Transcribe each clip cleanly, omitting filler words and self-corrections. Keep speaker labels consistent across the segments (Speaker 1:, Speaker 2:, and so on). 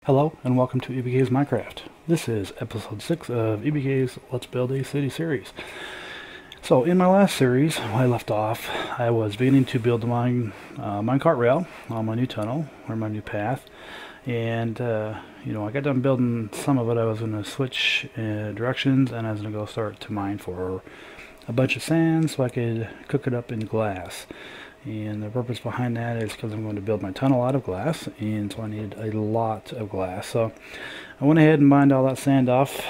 Speaker 1: Hello and welcome to EBK's Minecraft. This is episode 6 of EBK's Let's Build a City series. So in my last series, when I left off, I was beginning to build the minecart rail on my new tunnel, or my new path. And, I got done building some of it. I was going to switch directions and I was going to go start to mine for a bunch of sand so I could cook it up in glass. And the purpose behind that is because I'm going to build my tunnel out of glass, and so I needed a lot of glass. So I went ahead and mined all that sand off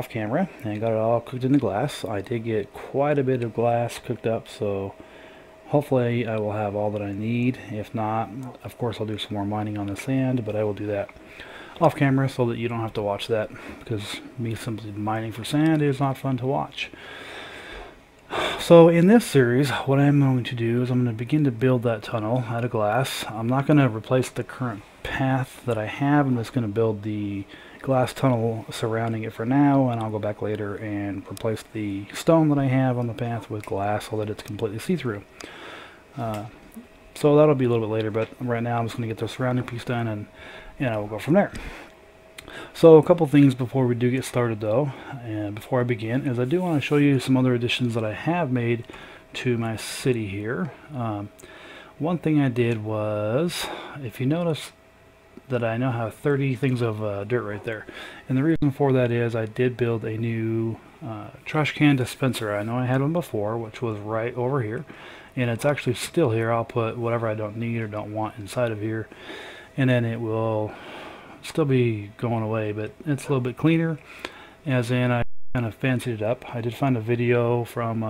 Speaker 1: camera and got it all cooked in the glass. I did get quite a bit of glass cooked up, so hopefully I will have all that I need. If not, of course I'll do some more mining on the sand, but I will do that off camera so that you don't have to watch that, because me simply mining for sand is not fun to watch. So in this series, what I'm going to do is I'm going to begin to build that tunnel out of glass. I'm not going to replace the current path that I have. I'm just going to build the glass tunnel surrounding it for now, and I'll go back later and replace the stone that I have on the path with glass so that it's completely see-through. So that'll be a little bit later, but right now I'm just going to get the surrounding piece done, and I will go from there. So a couple things before we do get started though, and before I begin, is I do want to show you some other additions that I have made to my city here. One thing I did was, if you notice that I now have 30 things of dirt right there, and the reason for that is I did build a new trash can dispenser. I know I had one before, which was right over here, and it's actually still here. I'll put whatever I don't need or don't want inside of here, and then it will still be going away, but it's a little bit cleaner, as in I kind of fancied it up. I did find a video from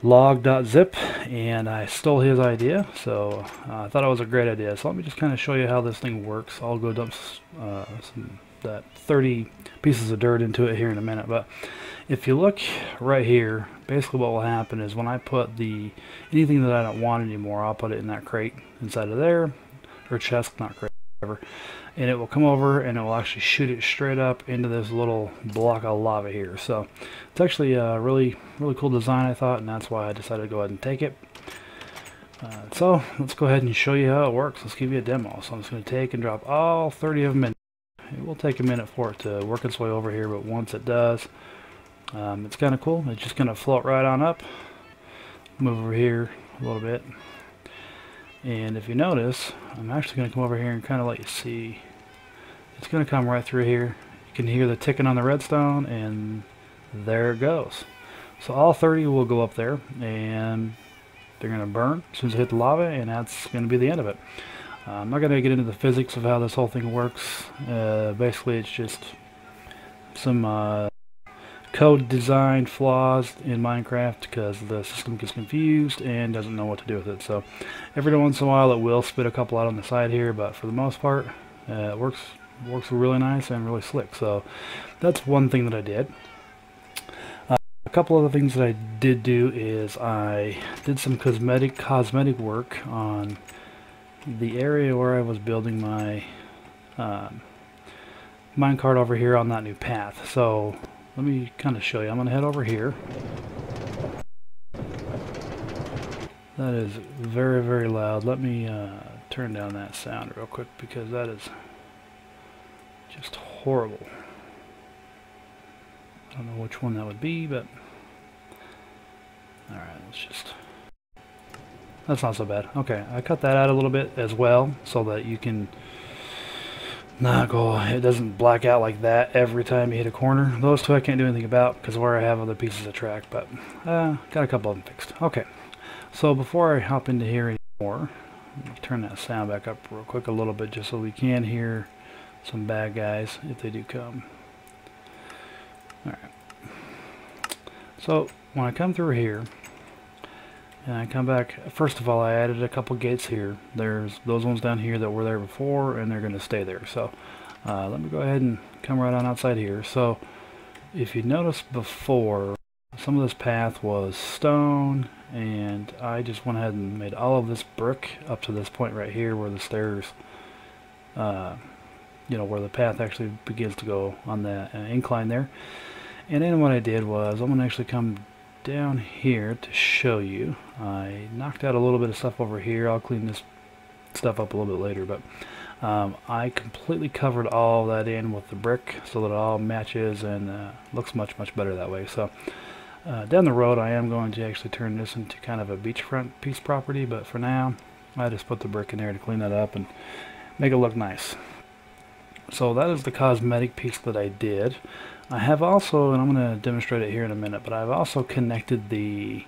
Speaker 1: log.zip, and I stole his idea, so I thought it was a great idea. So let me just kind of show you how this thing works. I'll go dump that 30 pieces of dirt into it here in a minute, but if you look right here, basically what will happen is when I put anything that I don't want anymore, I'll put it in that crate inside of there, or chest, not crate, whatever, and it will come over and it will actually shoot it straight up into this little block of lava here. So it's actually a really cool design, I thought, and that's why I decided to go ahead and take it. So let's go ahead and show you how it works. Let's give you a demo. So I'm just going to take and drop all 30 of them in. It will take a minute for it to work its way over here, but once it does, it's kind of cool. It's just going to float right on up. Move over here a little bit. And if you notice, I'm actually going to come over here and kind of let you see. It's going to come right through here. You can hear the ticking on the redstone, and there it goes. So all 30 will go up there, and they're going to burn as soon as they hit the lava, and that's going to be the end of it. I'm not going to get into the physics of how this whole thing works. Basically, it's just some code design flaws in Minecraft because the system gets confused and doesn't know what to do with it. So every once in a while it will spit a couple out on the side here, but for the most part it works really nice and really slick. So that's one thing that I did. A couple other things that I did do is I did some cosmetic work on the area where I was building my minecart over here on that new path. So let me kind of show you. I'm going to head over here. That is very loud. Let me turn down that sound real quick because that is just horrible. I don't know which one that would be, but alright, that's not so bad. Okay, I cut that out a little bit as well so that you can it doesn't black out like that every time you hit a corner. Those two I can't do anything about because where I have other pieces of track, but got a couple of them fixed. Okay, so before I hop into here anymore, let me turn that sound back up real quick a little bit just so we can hear some bad guys if they do come. Alright, so when I come through here and I come back, first of all I added a couple gates here. There's those ones down here that were there before, and they're going to stay there. So let me go ahead and come right on outside here. So if you noticed before, some of this path was stone, and I just went ahead and made all of this brick up to this point right here where the stairs, where the path actually begins to go on the incline there. And then what I did was I'm going to actually come down here to show you. I knocked out a little bit of stuff over here. I'll clean this stuff up a little bit later, but I completely covered all that in with the brick so that it all matches and looks much better that way. So down the road I am going to actually turn this into kind of a beachfront piece property, but for now I just put the brick in there to clean that up and make it look nice. So that is the cosmetic piece that I did. I have also, and I'm going to demonstrate it here in a minute, but I've also connected the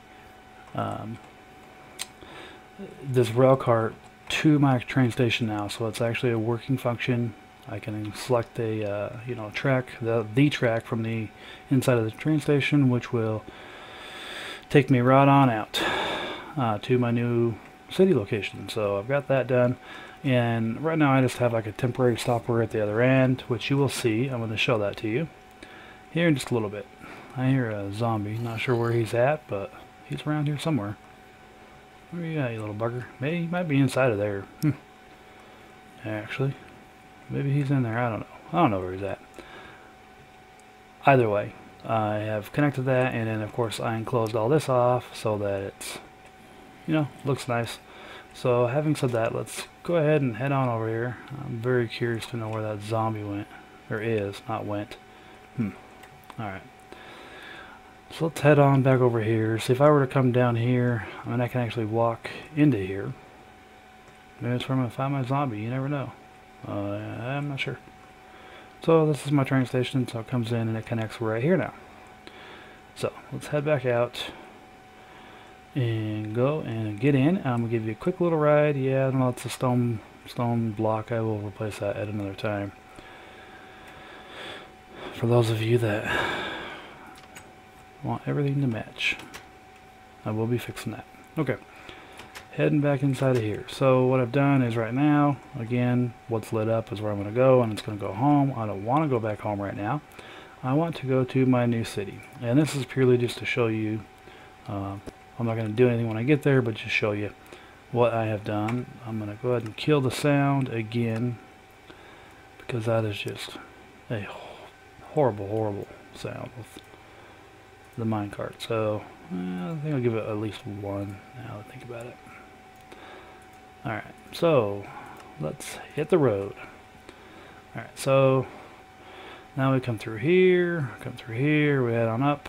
Speaker 1: this rail cart to my train station now, so it's actually a working function. I can select a track, the track from the inside of the train station, which will take me right on out to my new city location. So I've got that done, and right now I just have like a temporary stopper at the other end, which you will see. I'm going to show that to you here in just a little bit. I hear a zombie, not sure where he's at, but he's around here somewhere. Where you at, you little bugger? Maybe he might be inside of there. Actually, maybe he's in there. I don't know. I don't know where he's at. Either way, I have connected that, and then of course I enclosed all this off so that it's, looks nice. So having said that, let's go ahead and head on over here. I'm very curious to know where that zombie went, or is, not went. Alright. So let's head on back over here. See, if I were to come down here, I can actually walk into here. Maybe that's where I'm going to find my zombie. You never know. I'm not sure. So this is my train station, so it comes in and it connects right here now. So let's head back out and go and get in. I'm going to give you a quick little ride. Yeah, I don't know, it's a stone block. I will replace that at another time. For those of you that want everything to match, I will be fixing that. Okay, heading back inside of here. So what I've done is right now, again, what's lit up is where I'm going to go, and it's going to go home. I don't want to go back home right now. I want to go to my new city, and this is purely just to show you. I'm not going to do anything when I get there, but just show you what I have done. I'm going to go ahead and kill the sound again, because that is just a horrible sound with the minecart. So I think I'll give it at least 1 now that I think about it. Alright, so let's hit the road. Alright, so now we come through here, we head on up,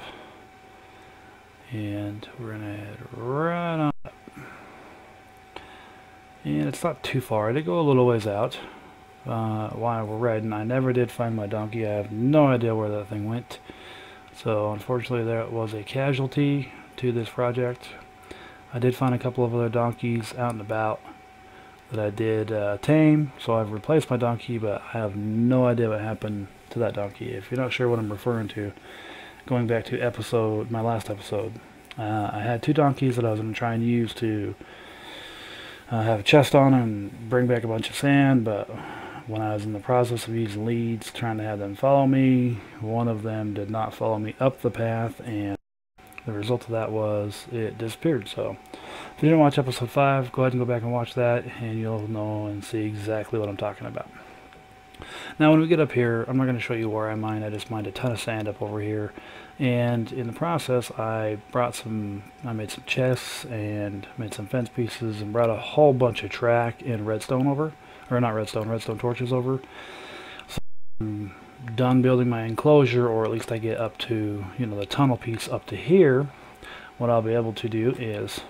Speaker 1: and we're gonna head right on up. And it's not too far. I did go a little ways out while we're riding. I never did find my donkey. I have no idea where that thing went. So unfortunately there was a casualty to this project. I did find a couple of other donkeys out and about that I did tame, so I've replaced my donkey, but I have no idea what happened to that donkey. If you're not sure what I'm referring to, going back to my last episode, I had 2 donkeys that I was going to try and use to have a chest on and bring back a bunch of sand, but when I was in the process of using leads trying to have them follow me, one of them did not follow me up the path, and the result of that was it disappeared. So if you didn't watch episode 5, go ahead and go back and watch that, and you'll know and see exactly what I'm talking about. Now when we get up here, I'm not going to show you where I mined. I just mined a ton of sand up over here, and in the process I made some chests and made some fence pieces and brought a whole bunch of track and redstone over, or not redstone torches over. So I'm done building my enclosure, or at least I get up to, the tunnel piece up to here. What I'll be able to do is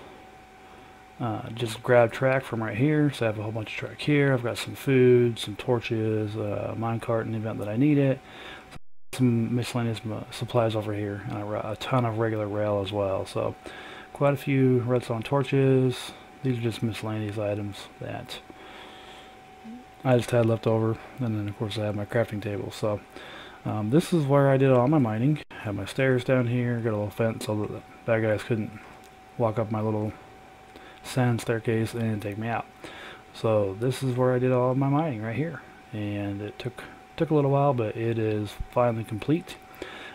Speaker 1: just grab track from right here. So I have a whole bunch of track here. I've got some food, some torches, minecart in the event that I need it, some miscellaneous supplies over here, and a ton of regular rail as well. So quite a few redstone torches. These are just miscellaneous items that I just had left over, and then of course I have my crafting table. So this is where I did all my mining. Have my stairs down here, got a little fence so that the bad guys couldn't walk up my little sand staircase and take me out. So this is where I did all of my mining right here, and it took a little while, but it is finally complete.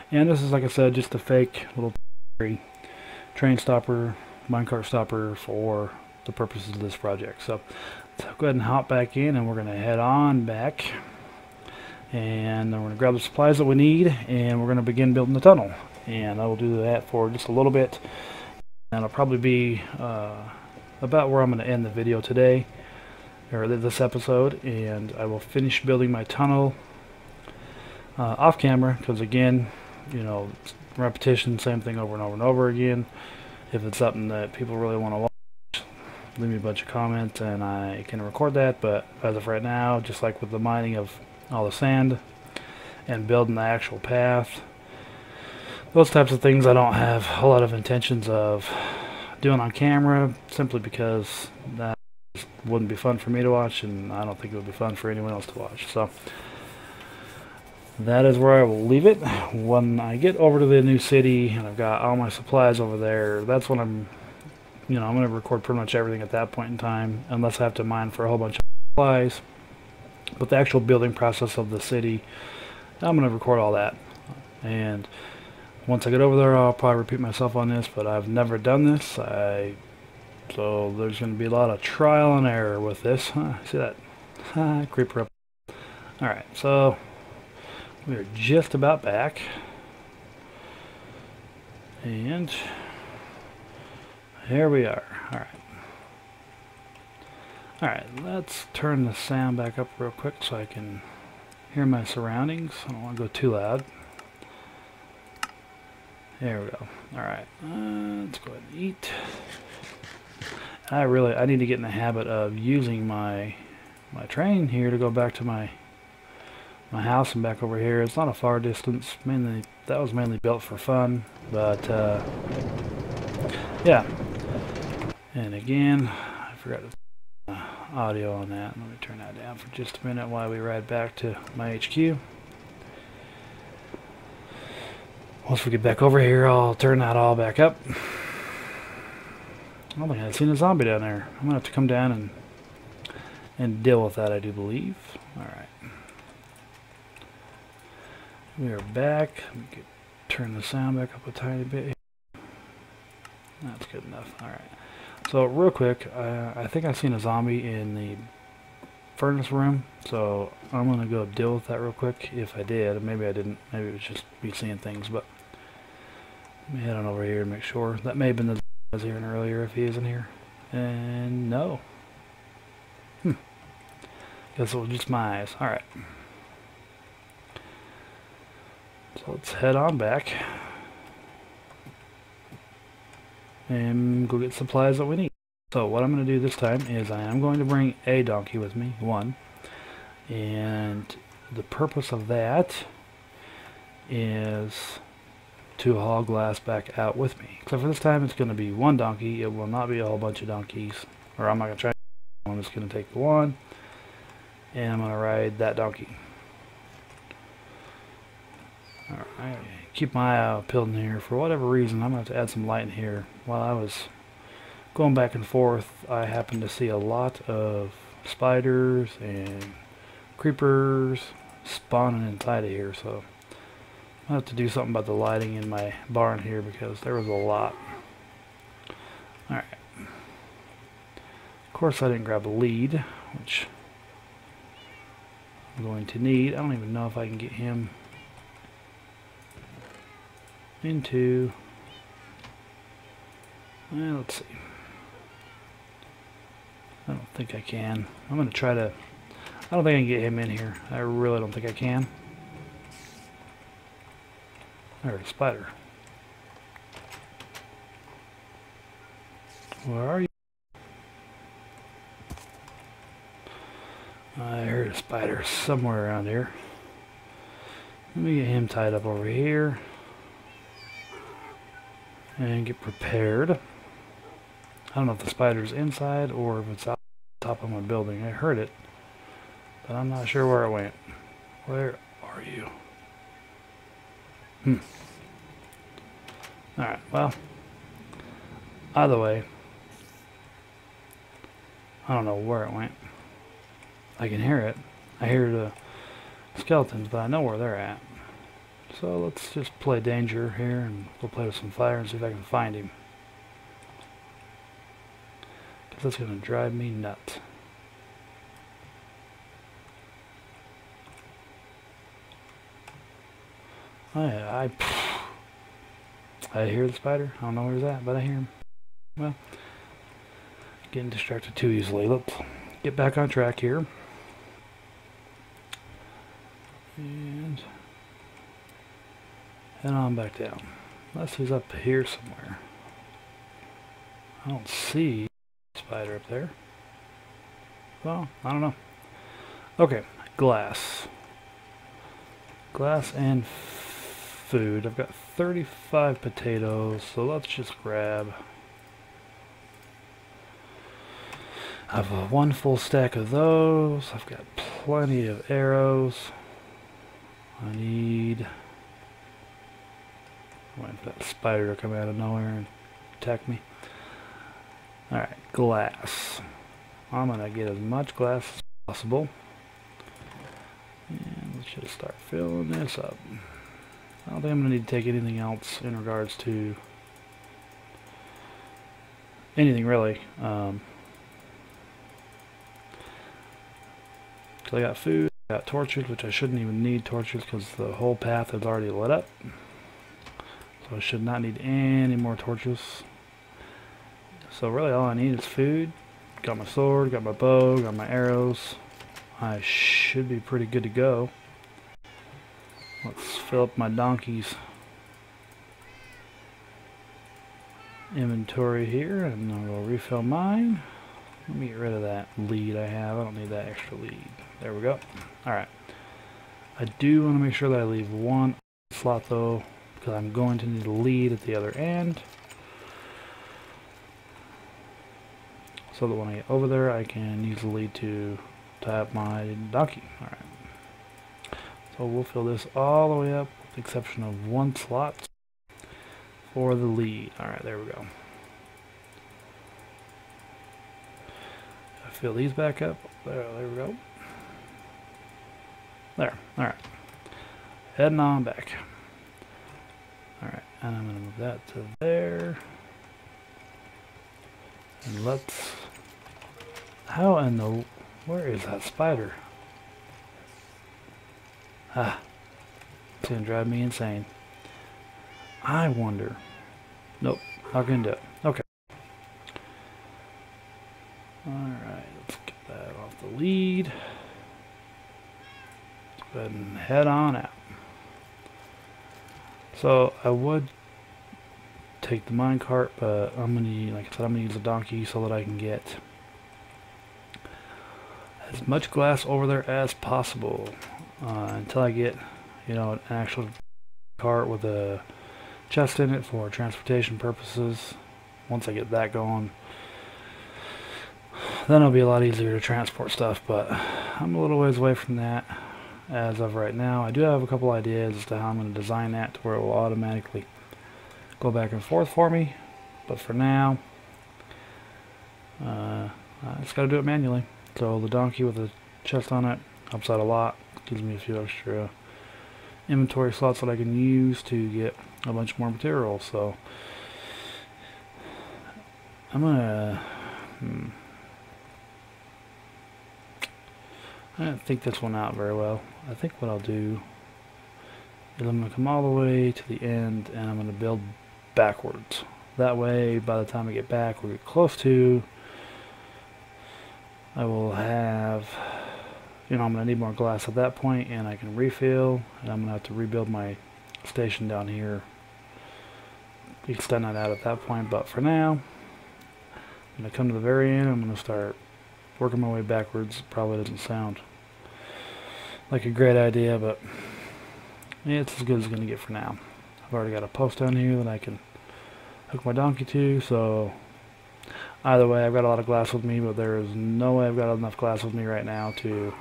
Speaker 1: And this is, like I said, just a fake little train stopper, minecart stopper for the purposes of this project. So let's go ahead and hop back in, and we're going to head on back, and then we're going to grab the supplies that we need, and we're going to begin building the tunnel. And I will do that for just a little bit, and it'll probably be about where I'm going to end the video today. or this episode, and I will finish building my tunnel off camera, because again, you know, repetition, same thing over and over and over again. If it's something that people really want to watch, leave me a bunch of comments and I can record that. But as of right now, just like with the mining of all the sand and building the actual path, those types of things I don't have a lot of intentions of doing on camera, simply because that wouldn't be fun for me to watch, and I don't think it would be fun for anyone else to watch. So that is where I will leave it. When I get over to the new city and I've got all my supplies over there, that's when I'm going to record pretty much everything at that point in time, unless I have to mine for a whole bunch of supplies. But the actual building process of the city, I'm going to record all that. And once I get over there, I'll probably repeat myself on this, but I've never done this. So there's going to be a lot of trial and error with this. See that? Creeper up. Alright, so we're just about back, and here we are. Alright, let's turn the sound back up real quick so I can hear my surroundings. I don't want to go too loud. There we go. Alright, let's go ahead and eat. I need to get in the habit of using my train here to go back to my house and back over here. It's not a far distance. That was mainly built for fun, but yeah. And again, I forgot to turn audio on that. Let me turn that down for just a minute while we ride back to my HQ. Once we get back over here, I'll turn that all back up. I don't think I've seen a zombie down there. I'm gonna have to come down and deal with that, I do believe. Alright. We are back. Let me turn the sound back up a tiny bit here. That's good enough. Alright. So real quick, I think I've seen a zombie in the furnace room. So I'm going to go deal with that real quick. If I did, maybe I didn't. Maybe it was just me seeing things. But let me head on over here and make sure. That may have been the zombie I was hearing earlier if he isn't here. And no. Guess it was just my eyes. Alright. So let's head on back and go get supplies that we need. So what I'm going to do this time is I am going to bring a donkey with me, one, and the purpose of that is to haul glass back out with me. Except for this time it's going to be one donkey. It will not be a whole bunch of donkeys, or I'm not going to try. I'm just going to take the one and I'm going to ride that donkey. Alright, keep my eye out peeled in here. For whatever reason, I'm going to have to add some light in here. While I was going back and forth, I happened to see a lot of spiders and creepers spawning inside of here, so I'll have to do something about the lighting in my barn here, because there was a lot. Alright. Of course I didn't grab a lead, which I'm going to need. I don't even know if I can get him into, well, let's see. I don't think I can. I'm going to try to, I don't think I can get him in here. I really don't think I can. There's a spider. Where are you? I heard a spider somewhere around here. Let me get him tied up over here and get prepared. I don't know if the spider's inside or if it's out on top of my building. I heard it, but I'm not sure where it went. Where are you? Alright, well, either way, I don't know where it went. I can hear it. I hear the skeletons, but I know where they're at. So let's just play danger here and we'll play with some fire and see if I can find him. Because that's going to drive me nuts. I hear the spider. I don't know where he's at, but I hear him. Well, getting distracted too easily. Let's get back on track here. And head on back down. Unless he's up here somewhere. I don't see a spider up there. Well, I don't know. Okay, glass. Glass and food. I've got 35 potatoes, so let's just grab... I have one full stack of those. I've got plenty of arrows. I need... I'm waiting for that spider to come out of nowhere and attack me. Alright, glass. I'm going to get as much glass as possible. And let's just start filling this up. I don't think I'm going to need to take anything else in regards to anything really. So I got food, I got torches, which I shouldn't even need torches because the whole path is already lit up. So I should not need any more torches. So really all I need is food. Got my sword, got my bow, got my arrows. I should be pretty good to go. Let's fill up my donkey's inventory here, and I will refill mine. Let me get rid of that lead I have. I don't need that extra lead. There we go. Alright. I do want to make sure that I leave one slot though, because I'm going to need a lead at the other end. So that when I get over there, I can use the lead to tie up my donkey. Alright. So we'll fill this all the way up, with the exception of one slot for the lead. Alright, there we go. Fill these back up. There we go. There. Alright. Heading on back. Alright, and I'm going to move that to there. And let's... How in the... Where is that spider? Ah. It's going to drive me insane. I wonder... Nope. Not going to do it. Okay. Alright, let's get that off the lead. Let's go ahead and head on out. So I would take the minecart, but I'm gonna, like I said, I'm gonna use the donkey so that I can get as much glass over there as possible until I get, you know, an actual cart with a chest in it for transportation purposes. Once I get that going, then it'll be a lot easier to transport stuff, but I'm a little ways away from that as of right now. I do have a couple ideas as to how I'm going to design that to where it will automatically go back and forth for me, but for now I just got to do it manually. So the donkey with the chest on it helps out a lot, gives me a few extra inventory slots that I can use to get a bunch more material. So I'm gonna I didn't think this one out very well. I think what I'll do is I'm going to come all the way to the end and I'm going to build backwards. That way, by the time I get back, we'll get close to, I will have, you know, I'm going to need more glass at that point and I can refill, and I'm going to have to rebuild my station down here, extend that out at that point. But for now, I'm going to come to the very end, I'm going to start working my way backwards. Probably doesn't sound like a great idea, but it's as good as it's going to get for now. I've already got a post down here that I can hook my donkey to, so either way, I've got a lot of glass with me, but there is no way I've got enough glass with me right now to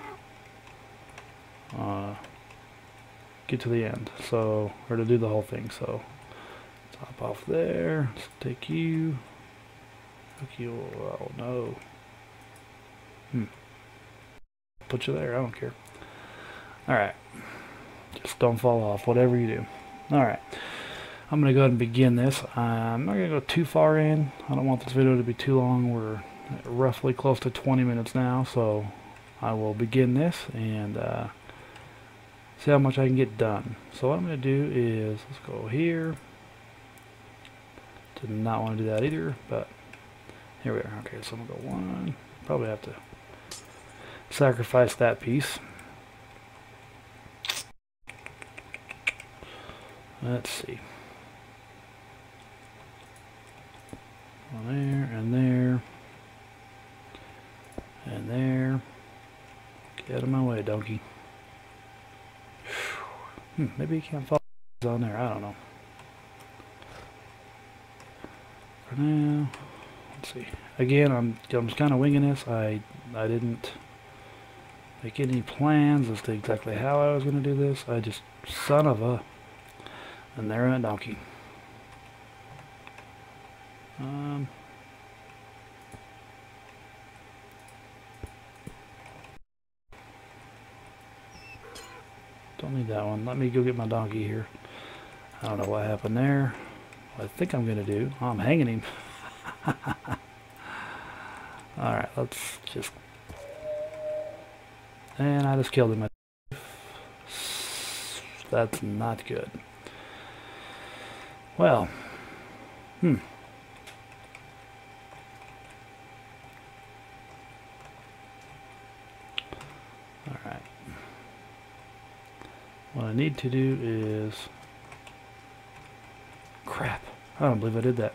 Speaker 1: get to the end, so, or to do the whole thing. So top off there, let's take you, hook you, oh no. Put you there, I don't care. Alright. Just don't fall off, whatever you do. Alright. I'm going to go ahead and begin this. I'm not going to go too far in. I don't want this video to be too long. We're roughly close to 20 minutes now, so I will begin this and see how much I can get done. So what I'm going to do is, let's go here. Did not want to do that either, but here we are. Okay, so I'm going to go one. Probably have to sacrifice that piece. Let's see. One there, and there, and there. Get out of my way, donkey. Maybe you can't follow on there. I don't know. For now, let's see. Again, I'm just kind of winging this. I didn't make any plans as to exactly how I was going to do this. I just, son of a, and there went donkey. Don't need that one. Let me go get my donkey here. I don't know what happened there. What I think I'm going to do, I'm hanging him. Alright, let's just... And I just killed him. That's not good. Well, Alright. What I need to do is... Crap. I don't believe I did that.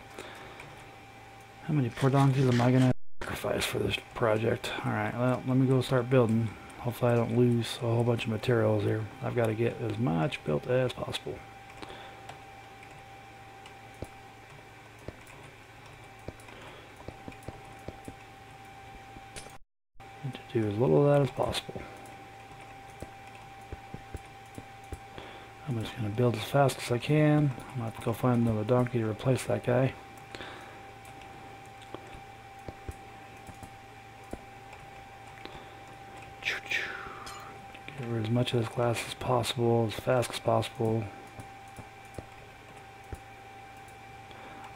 Speaker 1: How many poor donkeys am I going to sacrifice for this project? Alright, well, let me go start building. Hopefully I don't lose a whole bunch of materials here. I've got to get as much built as possible. And to do as little of that as possible. I'm just going to build as fast as I can. I'm going to have to go find another donkey to replace that guy. Get rid of as much of this glass as possible, as fast as possible.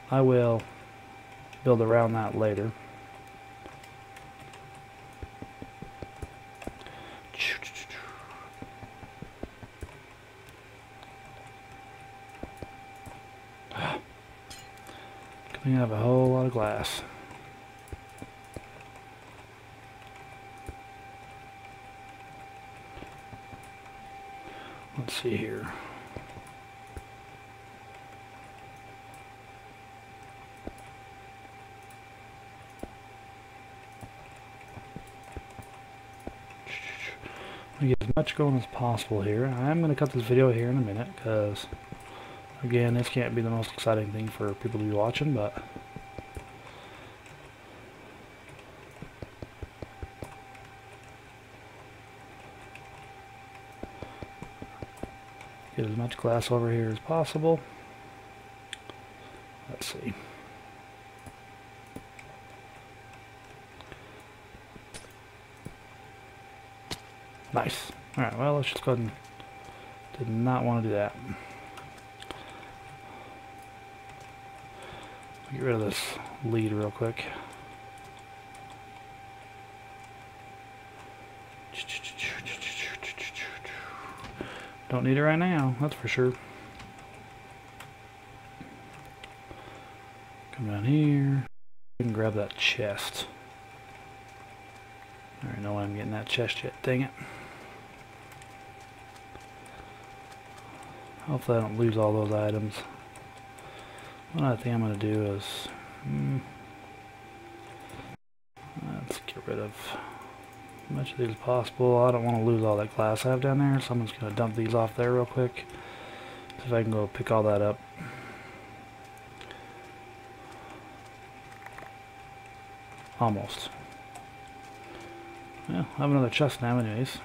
Speaker 1: I will build around that later. Coming out of a whole lot of glass. Let's see here. I'm going to get as much going as possible here. I'm going to cut this video here in a minute because, again, this can't be the most exciting thing for people to be watching, but get as much glass over here as possible. Let's see. Nice. Alright, well, let's just go ahead and... Did not want to do that. Get rid of this lead real quick. Don't need it right now, that's for sure. Come down here and grab that chest. I already know why I'm getting that chest yet, dang it. Hopefully I don't lose all those items. What I think I'm going to do is... let's get rid of as much of these as possible. I don't want to lose all that glass I have down there, so I'm just going to dump these off there real quick. See if I can go pick all that up. Almost. Well, I have another chest now anyways.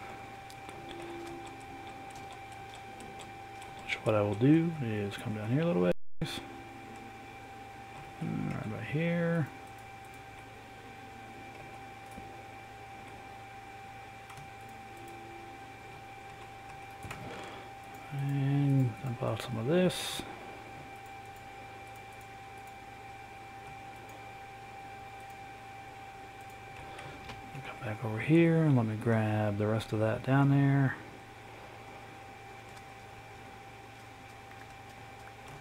Speaker 1: Which what I will do is come down here a little ways. Right about here. And dump out some of this. Come back over here and let me grab the rest of that down there.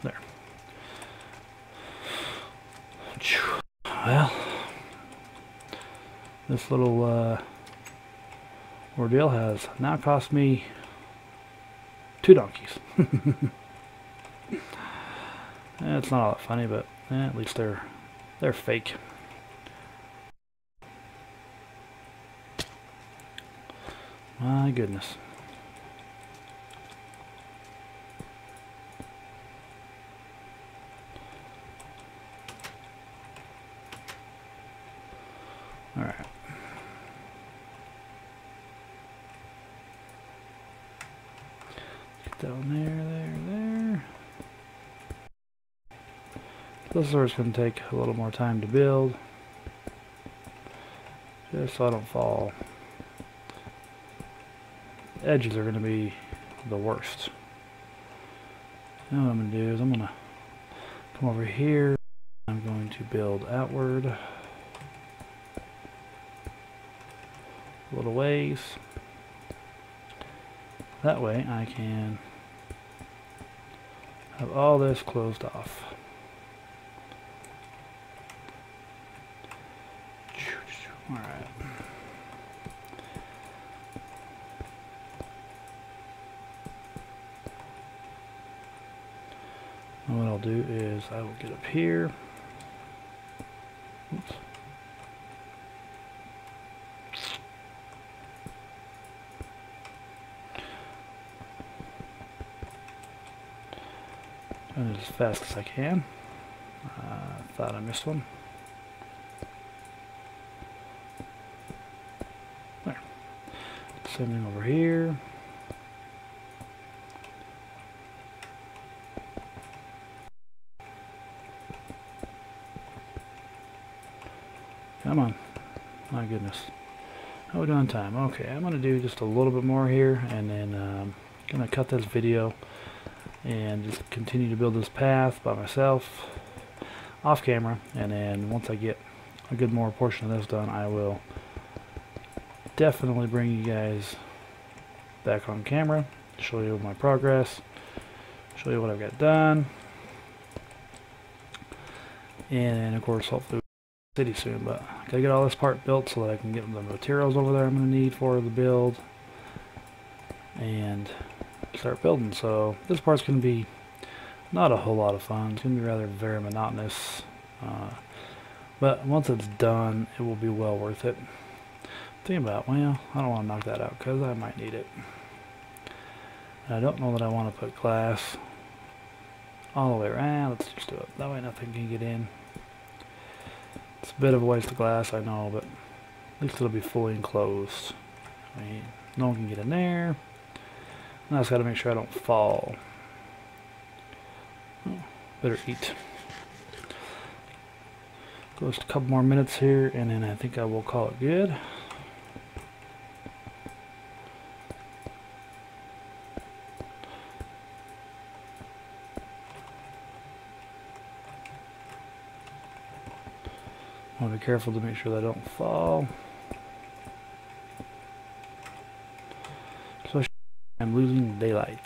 Speaker 1: There. Well, this little ordeal has now cost me 2 donkeys. It's not all that funny, but at least they're fake. My goodness. All right. Get down there. This is going to take a little more time to build, just so I don't fall. The edges are going to be the worst. Now what I'm going to do is I'm going to come over here. I'm going to build outward a little ways. That way I can have all this closed off. Alright. And what I'll do is I will get up here. Oops. Doing it as fast as I can. Thought I missed one. There. Same thing over here. Come on. My goodness. How are we doing on time? Okay, I'm going to do just a little bit more here, and then I'm going to cut this video and just continue to build this path by myself off camera, and then once I get a good more portion of this done, I will definitely bring you guys back on camera, show you my progress, show you what I've got done, and then of course hopefully city soon. But I gotta get all this part built so that I can get the materials over there I'm gonna need for the build and start building. So this part's gonna be not a whole lot of fun. It's gonna be rather very monotonous, but once it's done it will be well worth it. Thinking about, well, I don't want to knock that out because I might need it. I don't know that I want to put glass all the way around. Let's just do it that way, nothing can get in. It's a bit of a waste of glass, I know, but at least it'll be fully enclosed. I mean, no one can get in there. And I just got to make sure I don't fall. Oh, better eat. Just a couple more minutes here, and then I think I will call it good. I want to be careful to make sure that I don't fall. So I'm losing daylight.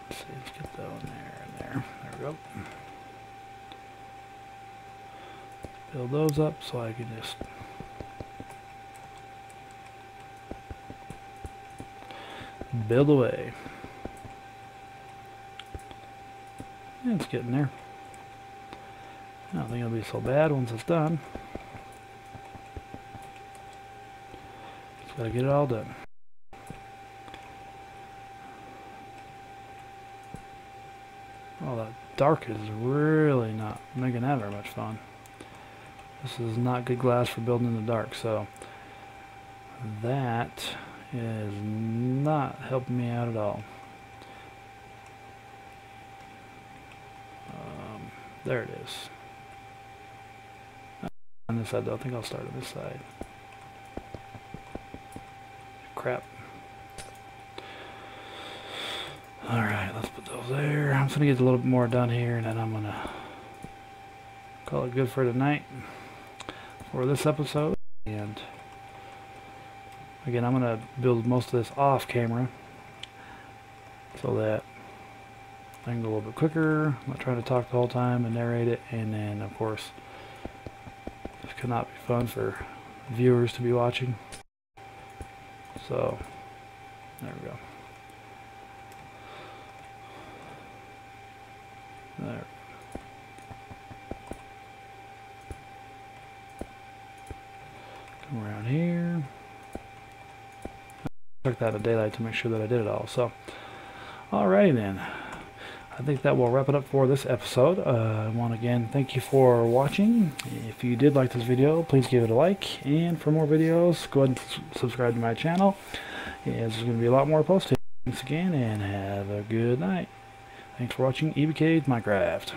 Speaker 1: Let's see, let's get that one there and there. There we go. Build those up so I can just build away. Yeah, it's getting there. I don't think it'll be so bad once it's done. Just gotta get it all done. Oh, that dark is really not making that very much fun. This is not good glass for building in the dark, so that is not helping me out at all. There it is. On this side though, I think I'll start on this side. Crap. Alright, let's put those there. I'm just gonna get a little bit more done here, and then I'm gonna call it good for tonight for this episode. And again, I'm gonna build most of this off camera so that I can go a little bit quicker. I'm not trying to talk the whole time and narrate it, and then of course could not be fun for viewers to be watching. So there we go. There. Come around here. Check that in daylight to make sure that I did it all. So, alrighty then. I think that will wrap it up for this episode. I want to again thank you for watching. If you did like this video, please give it a like. And for more videos, go ahead and subscribe to my channel. There's going to be a lot more posting. Thanks again, and have a good night. Thanks for watching EBK Minecraft.